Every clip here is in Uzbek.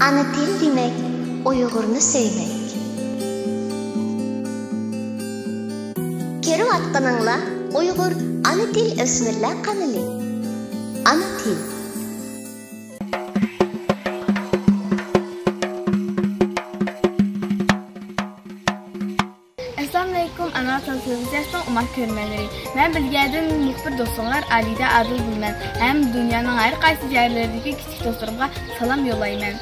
Ana til demek, Uygurnu sevmek. Kerip atqanыңla, Uygur ana til ösmürler kanalı. Ana til. Assalamualaikum, ana televizyon umat görmeleri. Ben bilgədən muxbir dostlar Alida Adil bilmən. Hem dünyanın hər qaysı yerlərindəki kiçik dostlarımğa salam yollayman.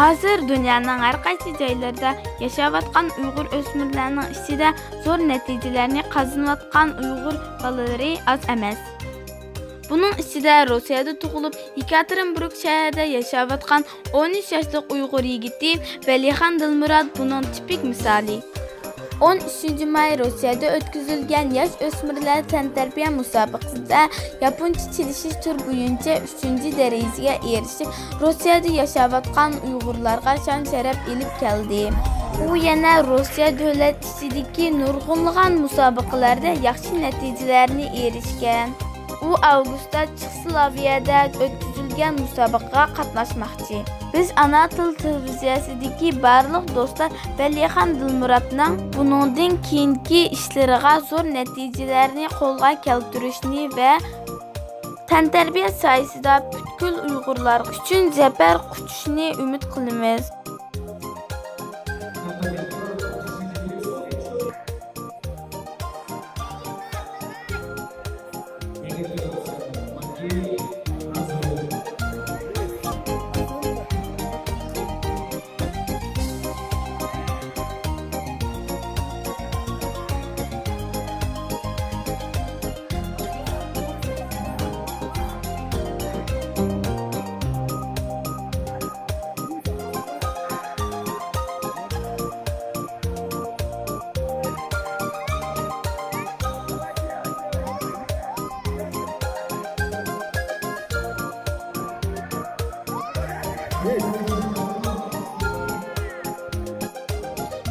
Hazır dünyanın hər qaysı yerlərdə yaşayatqan Uygur ösmürlərinin içində zor nəticələrini qazanatqan Uygur balaları az emas. Bunun içində Rusiyada doğulub Yekaterinburg şəhərində yaşayatqan 13 yaşlıq Uygur yigiti Velihan Dilmurad bunun tipik misali. 13 may Rusiyada ötküzülgen yaş ösmürler tenterbiye musabakasında Yaponca çelişiş tur boyunca 3. dereceye erişip Rusiyada yaşayatqan Uygurlarga şan şeref elip geldi. U yana Rusiya dövlət içindeki nurg'unlagan musabaqalarda yaxshi natijalarni erishgan. U avgustda Chexoslovakiyada ötküzülgen musabaqaga qatnaşmoqchi. Biz ana til televiziyasidagi barliq do'stlar Velihan Dilmuradning buningdan keyingi ishlariga zo'r natijalarni qo'lga keltirishni va tantarbiya sohasida butkul Uyg'urlar uchun zafar quchishni umid qilamiz.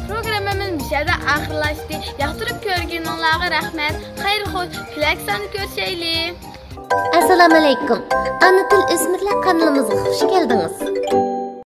Programımız bir şeyde ahırlaştı. Yaxtırıp görgününlerine rahmet. Hayır hoş. Plaksanı görüşelim. Assalamu alaikum. Ana til ösmürler kanalımıza hoş geldiniz.